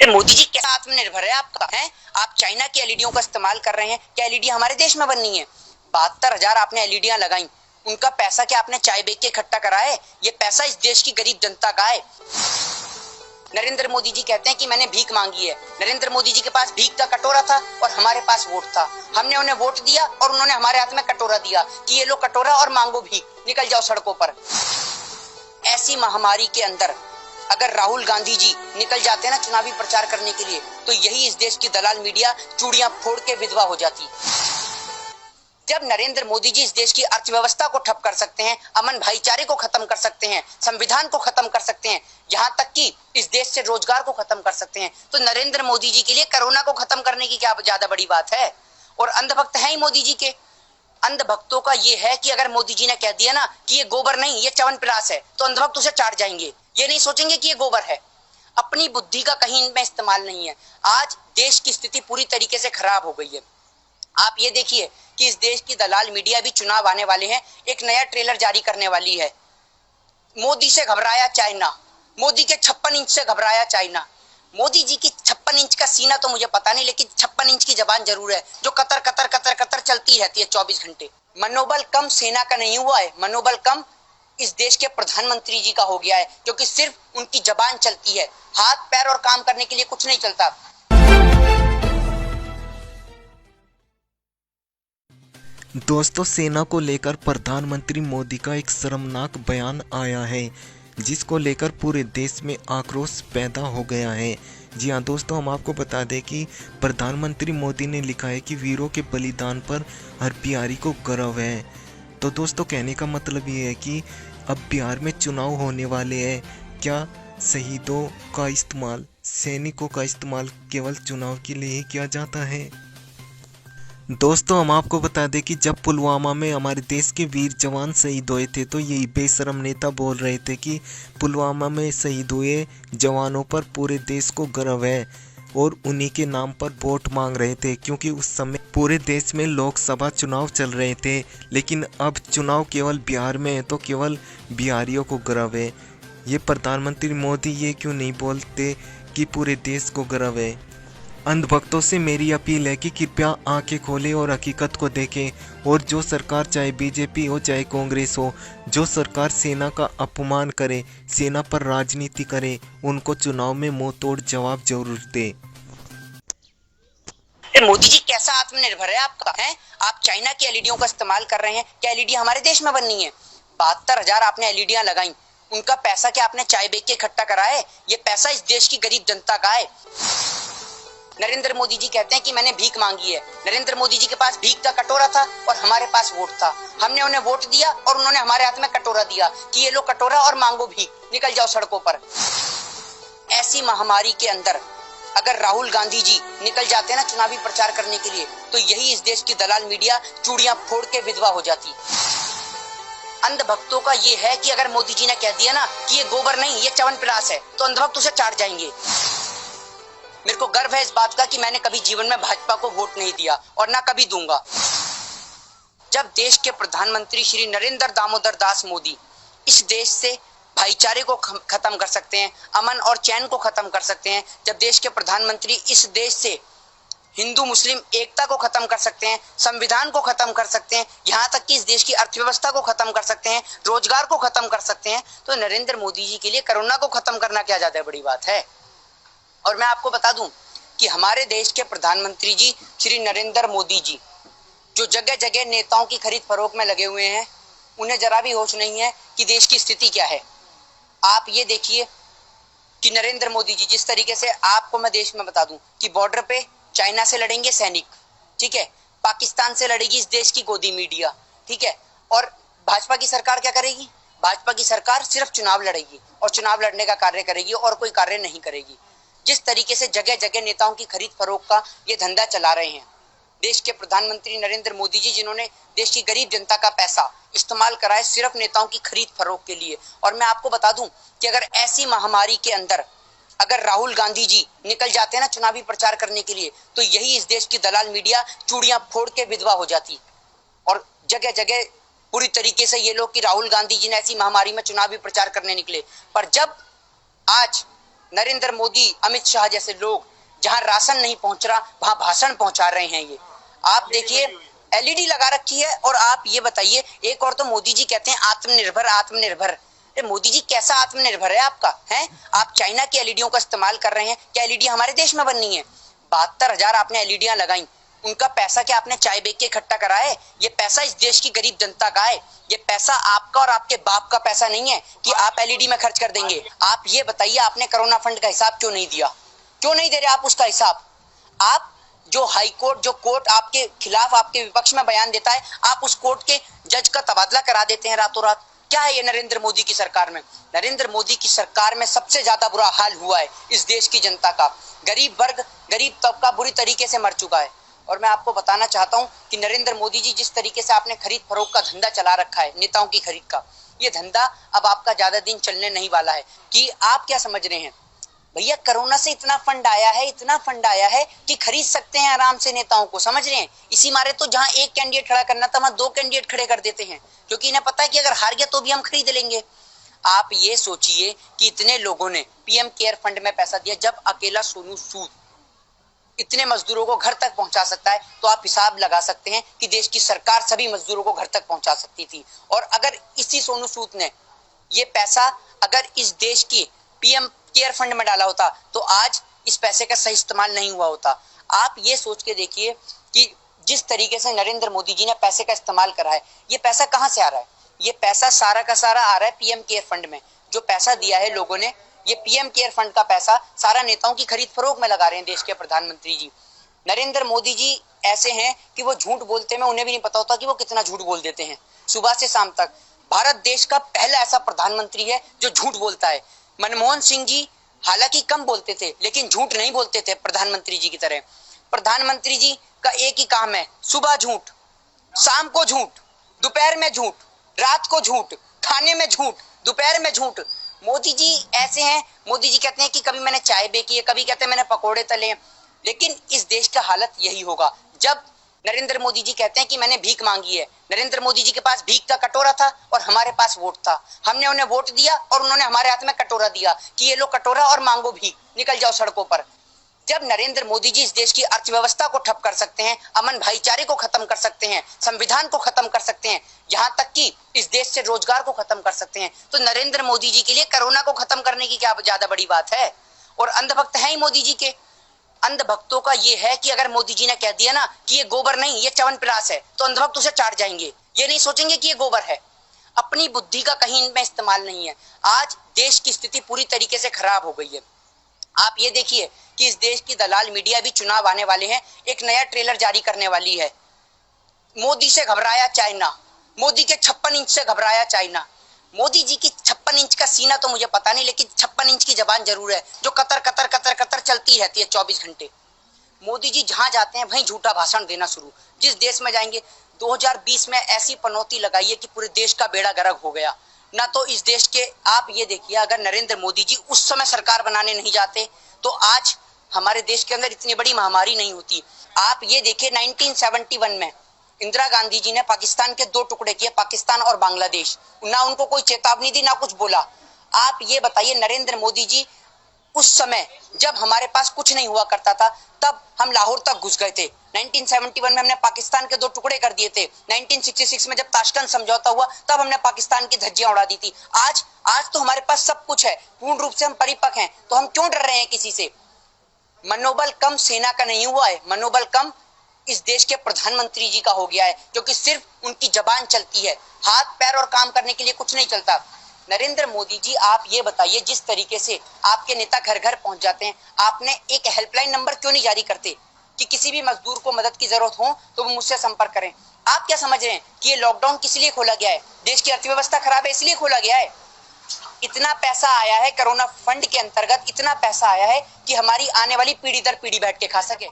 मोदी जी कैसा आत्मनिर्भर है आपका है? आप चाइना की एलईडीओं का इस्तेमाल कर रहे हैं, क्या एलईडी हमारे देश में बननी है? 72,000 आपने एलईडियां लगाई, उनका पैसा क्या आपने चाय बेच के इकट्ठा करा है? ये पैसा इस देश की गरीब जनता का है। नरेंद्र मोदी जी कहते हैं कि मैंने भीख मांगी है। नरेंद्र मोदी जी के पास भीख का कटोरा था और हमारे पास वोट था। हमने उन्हें वोट दिया और उन्होंने हमारे हाथ में कटोरा दिया कि ये लो कटोरा और मांगो भीख, निकल जाओ सड़कों पर। ऐसी महामारी के अंदर अगर राहुल गांधी जी निकल जाते ना चुनावी प्रचार करने के लिए, तो यही इस देश की दलाल मीडिया चूड़ियां फोड़ के विधवा हो जाती। जब नरेंद्र मोदी जी इस देश की अर्थव्यवस्था को ठप कर सकते हैं, अमन भाईचारे को खत्म कर सकते हैं, संविधान को खत्म कर सकते हैं, यहाँ तक कि इस देश से रोजगार को खत्म कर सकते हैं, तो नरेंद्र मोदी जी के लिए कोरोना को खत्म करने की क्या ज्यादा बड़ी बात है? और अंधभक्त हैं ही मोदी जी के। अंधभक्तों का ये है कि अगर मोदी जी ने कह दिया ना कि ये गोबर नहीं ये च्यवनप्राश है, तो अंधभक्त उसे चाट जाएंगे, ये नहीं सोचेंगे कि ये गोबर है। अपनी बुद्धि का कहीं इनमें इस्तेमाल नहीं है। आज देश की स्थिति पूरी तरीके से खराब हो गई है। आप ये देखिए कि इस देश की दलाल मीडिया भी चुनाव आने वाले हैं, एक नया ट्रेलर जारी करने वाली है। मोदी से घबराया चाइना, मोदी के 56 इंच से घबराया चाइना। मोदी जी की 56 इंच का सीना तो मुझे पता नहीं, लेकिन 56 इंच की जबान जरूर है जो कतर कतर कतर कतर चलती रहती है 24 घंटे। मनोबल कम सेना का नहीं हुआ है, मनोबल कम इस देश के प्रधानमंत्री जी का हो गया है, क्योंकि सिर्फ उनकी जबान चलती है, हाथ पैर और काम करने के लिए कुछ नहीं चलता। दोस्तों, सेना को लेकर प्रधानमंत्री मोदी का एक शर्मनाक बयान आया है, जिसको लेकर पूरे देश में आक्रोश पैदा हो गया है। जी हाँ दोस्तों, हम आपको बता दें कि प्रधानमंत्री मोदी ने लिखा है कि वीरों के बलिदान पर हर बिहारी को गर्व है। तो दोस्तों, कहने का मतलब ये है कि अब बिहार में चुनाव होने वाले हैं, क्या शहीदों का इस्तेमाल, सैनिकों का इस्तेमाल केवल चुनाव के लिए ही किया जाता है? दोस्तों, हम आपको बता दें कि जब पुलवामा में हमारे देश के वीर जवान शहीद हुए थे, तो यही बेशरम नेता बोल रहे थे कि पुलवामा में शहीद हुए जवानों पर पूरे देश को गर्व है, और उन्हीं के नाम पर वोट मांग रहे थे, क्योंकि उस समय पूरे देश में लोकसभा चुनाव चल रहे थे। लेकिन अब चुनाव केवल बिहार में है, तो केवल बिहारियों को गर्व है। ये प्रधानमंत्री मोदी ये क्यों नहीं बोलते कि पूरे देश को गर्व है? अंधभक्तों से मेरी अपील है कि कृपया आंखें खोलें और हकीकत को देखें, और जो सरकार चाहे बीजेपी हो चाहे कांग्रेस हो, जो सरकार सेना का अपमान करे, सेना पर राजनीति करे, उनको चुनाव में मुंह तोड़ जवाब जरूर दे। मोदी जी कैसा आत्मनिर्भर है आपका है? आप चाइना की एलईडीओं का इस्तेमाल कर रहे हैं, क्या एलईडी हमारे देश में बननी है? 72,000 आपने एलईडियां लगाई, उनका पैसा क्या आपने चाय बेच के इकट्ठा करा है? ये पैसा इस देश की गरीब जनता का है। नरेंद्र मोदी जी कहते हैं कि मैंने भीख मांगी है। नरेंद्र मोदी जी के पास भीख का कटोरा था और हमारे पास वोट था। हमने उन्हें वोट दिया और उन्होंने हमारे हाथ में कटोरा दिया कि ये लो कटोरा और मांगो भीख, निकल जाओ सड़कों पर। ऐसी महामारी के अंदर अगर राहुल गांधी जी निकल जाते ना चुनावी प्रचार करने के लिए, तो यही इस देश की दलाल मीडिया चूड़ियां फोड़ के विधवा हो जाती। अंधभक्तों का ये है कि अगर मोदी जी ने कह दिया ना कि ये गोबर नहीं ये च्यवनप्राश है, तो अंधभक्त उसे चाट जाएंगे। मेरे को गर्व है इस बात का कि मैंने कभी जीवन में भाजपा को वोट नहीं दिया और ना कभी दूंगा। जब देश के प्रधानमंत्री श्री नरेंद्र दामोदर दास मोदी इस देश से भाईचारे को खत्म कर सकते हैं, अमन और चैन को खत्म कर सकते हैं, जब देश के प्रधानमंत्री इस देश से हिंदू मुस्लिम एकता को खत्म कर सकते हैं, संविधान को खत्म कर सकते हैं, यहाँ तक कि इस देश की अर्थव्यवस्था को खत्म कर सकते हैं, रोजगार को खत्म कर सकते हैं, तो नरेंद्र मोदी जी के लिए कोरोना को खत्म करना क्या ज्यादा बड़ी बात है? और मैं आपको बता दूं कि हमारे देश के प्रधानमंत्री जी श्री नरेंद्र मोदी जी जो जगह जगह नेताओं की खरीद फरोख्त में लगे हुए हैं, उन्हें जरा भी होश नहीं है कि देश की स्थिति क्या है। आप ये देखिए कि नरेंद्र मोदी जी जिस तरीके से, आपको मैं देश में बता दूं कि बॉर्डर पे चाइना से लड़ेंगे सैनिक, ठीक है, पाकिस्तान से लड़ेगी इस देश की गोदी मीडिया, ठीक है, और भाजपा की सरकार क्या करेगी? भाजपा की सरकार सिर्फ चुनाव लड़ेगी और चुनाव लड़ने का कार्य करेगी और कोई कार्य नहीं करेगी। जिस तरीके से जगह जगह नेताओं की खरीद फरोख्त का ये धंधा चला रहे हैं देश के प्रधानमंत्री नरेंद्र मोदी जी, जिन्होंने देश की गरीब जनता का पैसा इस्तेमाल करा है सिर्फ नेताओं की खरीद फरोख्त के लिए। और मैं आपको बता दूं कि अगर ऐसी महामारी के अंदर अगर राहुल गांधी जी निकल जाते ना चुनावी प्रचार करने के लिए, तो यही इस देश की दलाल मीडिया चूड़ियां फोड़ के विधवा हो जाती। और जगह जगह पूरी तरीके से ये लोग कि राहुल गांधी जी ने ऐसी महामारी में चुनावी प्रचार करने निकले, पर जब आज नरेंद्र मोदी, अमित शाह जैसे लोग जहां राशन नहीं पहुंच रहा वहां भाषण पहुंचा रहे हैं। ये आप देखिए, एलईडी लगा रखी है। और आप ये बताइए, एक और तो मोदी जी कहते हैं आत्मनिर्भर आत्मनिर्भर। मोदी जी कैसा आत्मनिर्भर है आपका? है आप चाइना की एलईडीओं का इस्तेमाल कर रहे हैं, क्या एलईडी हमारे देश में बननी है? 72,000 आपने एलईडियां लगाई, उनका पैसा क्या आपने चाय बेच के इकट्ठा करा है? ये पैसा इस देश की गरीब जनता का है। ये पैसा आपका और आपके बाप का पैसा नहीं है कि आप एलईडी में खर्च कर देंगे। आप ये बताइए, आपने कोरोना फंड का हिसाब क्यों नहीं दिया? क्यों नहीं दे रहे आप उसका हिसाब? आप जो हाई कोर्ट, जो कोर्ट आपके खिलाफ, आपके विपक्ष में बयान देता है, आप उस कोर्ट के जज का तबादला करा देते हैं रातों रात। क्या है ये नरेंद्र मोदी की सरकार में? नरेंद्र मोदी की सरकार में सबसे ज्यादा बुरा हाल हुआ है इस देश की जनता का। गरीब वर्ग, गरीब तबका बुरी तरीके से मर चुका है। और मैं आपको बताना चाहता हूं कि नरेंद्र मोदी जी, जिस तरीके से आपने खरीद फरोख्त का धंधा चला रखा है, नेताओं की खरीद का, ये धंधा अब आपका ज्यादा दिन चलने नहीं वाला है। कि आप क्या समझ रहे हैं भैया, कोरोना से इतना फंड आया है, इतना फंड आया है कि खरीद सकते हैं आराम से नेताओं को, समझ रहे हैं? इसी मारे तो जहां एक कैंडिडेट खड़ा करना था वहां 2 कैंडिडेट खड़े कर देते हैं, क्योंकि इन्हें पता है कि अगर हार गया तो भी हम खरीद लेंगे। आप ये सोचिए कि इतने लोगों ने पीएम केयर फंड में पैसा दिया, जब अकेला सोनू सूद इतने मजदूरों को घर तक पहुंचा सकता है, तो आप हिसाब लगा सकते हैं कि देश की सरकार सभी मजदूरों को घर तक पहुंचा सकती थी। और अगर इसी सोनू सूद ने ये पैसा अगर इस देश की पीएम केयर फंड में डाला होता तो आज इस पैसे का सही इस्तेमाल नहीं हुआ होता। आप ये सोच के देखिए कि जिस तरीके से नरेंद्र मोदी जी ने पैसे का इस्तेमाल करा है, ये पैसा कहां से आ रहा है? ये पैसा सारा का सारा आ रहा है पीएम केयर फंड में। जो पैसा दिया है लोगों ने, ये पीएम केयर फंड का पैसा सारा नेताओं की खरीद फरोख्त में लगा रहे हैं देश के प्रधानमंत्री जी। नरेंद्र मोदी जी ऐसे हैं कि वो झूठ बोलते में उन्हें भी नहीं पता होता कि वो कितना झूठ बोल देते हैं। सुबह से शाम तक भारत देश का पहला ऐसा प्रधानमंत्री है जो झूठ बोलता है। मनमोहन सिंह जी हालांकि कम बोलते थे, लेकिन झूठ नहीं बोलते थे प्रधानमंत्री जी की तरह। प्रधानमंत्री जी का एक ही काम है, सुबह झूठ, शाम को झूठ, दोपहर में झूठ, रात को झूठ, खाने में झूठ, दोपहर में झूठ। मोदी जी ऐसे हैं, मोदी जी कहते हैं कि कभी मैंने चाय बेची है, कभी कहते हैं मैंने पकोड़े तले हैं। लेकिन इस देश का हालत यही होगा जब नरेंद्र मोदी जी कहते हैं कि मैंने भीख मांगी है। नरेंद्र मोदी जी के पास भीख का कटोरा था और हमारे पास वोट था। हमने उन्हें वोट दिया और उन्होंने हमारे हाथ में कटोरा दिया कि ये लो कटोरा और मांगो भीख, निकल जाओ सड़कों पर। जब नरेंद्र मोदी जी इस देश की अर्थव्यवस्था को ठप कर सकते हैं, अमन भाईचारे को खत्म कर सकते हैं, संविधान को खत्म कर सकते हैं, यहाँ तक कि इस देश से रोजगार को खत्म कर सकते हैं, तो नरेंद्र मोदी जी के लिए कोरोना को खत्म करने की क्या ज्यादा बड़ी बात है? और अंधभक्त हैं ही मोदी जी के। अंधभक्तों का ये है कि अगर मोदी जी ने कह दिया ना कि ये गोबर नहीं, ये च्यवनप्राश है, तो अंधभक्त उसे चाट जाएंगे। ये नहीं सोचेंगे कि ये गोबर है। अपनी बुद्धि का कहीं इनमें इस्तेमाल नहीं है। आज देश की स्थिति पूरी तरीके से खराब हो गई है। आप ये देखिए कि इस देश की दलाल मीडिया भी चुनाव आने वाले हैं, एक नया ट्रेलर जारी करने वाली है। मोदी से घबराया चाइना, मोदी के 56 इंच से घबराया चाइना। मोदी जी की 56 इंच का सीना तो मुझे पता नहीं, लेकिन 56 इंच की जबान जरूर है जो कतर कतर कतर कतर चलती रहती है 24 घंटे। मोदी जी जहां जाते हैं वहीं झूठा भाषण देना शुरू। जिस देश में जाएंगे, 2020 में ऐसी पनौती लगाई है कि पूरे देश का बेड़ा गर्क हो गया। ना तो इस देश के, आप ये देखिए, अगर नरेंद्र मोदी जी उस समय सरकार बनाने नहीं जाते तो आज हमारे देश के अंदर इतनी बड़ी महामारी नहीं होती। आप ये देखिए 1971 में इंदिरा गांधी जी ने पाकिस्तान के 2 टुकड़े किए, पाकिस्तान और बांग्लादेश। ना उनको कोई चेतावनी दी, ना कुछ बोला। आप ये बताइए नरेंद्र मोदी जी उस समय जब हमारे पास कुछ नहीं हुआ करता था, तब हम लाहौर तक घुस गए थे। 1971 में हमने पाकिस्तान के 2 टुकड़े कर दिए थे। 1966 में जब ताशकंद समझौता हुआ तब हमने पाकिस्तान की धज्जियां उड़ा दी थी। आज तो हमारे पास सब कुछ है, पूर्ण रूप से हम परिपक्व हैं, तो हम क्यों डर रहे हैं किसी से? मनोबल कम सेना का नहीं हुआ है, मनोबल कम इस देश के प्रधानमंत्री जी का हो गया है, क्योंकि सिर्फ उनकी जबान चलती है, हाथ पैर और काम करने के लिए कुछ नहीं चलता। नरेंद्र मोदी जी, आप ये बताइए, जिस तरीके से आपके नेता घर घर पहुंच जाते हैं, आपने एक हेल्पलाइन नंबर क्यों नहीं जारी करते कि किसी भी मजदूर को मदद की जरूरत हो तो वो मुझसे संपर्क करें? आप क्या समझ रहे हैं कि ये लॉकडाउन किस लिए खोला गया है? देश की अर्थव्यवस्था खराब है इसलिए खोला गया है? इतना पैसा आया है कोरोना फंड के अंतर्गत, इतना पैसा आया है कि हमारी आने वाली पीढ़ी दर पीढ़ी बैठ के खा सके।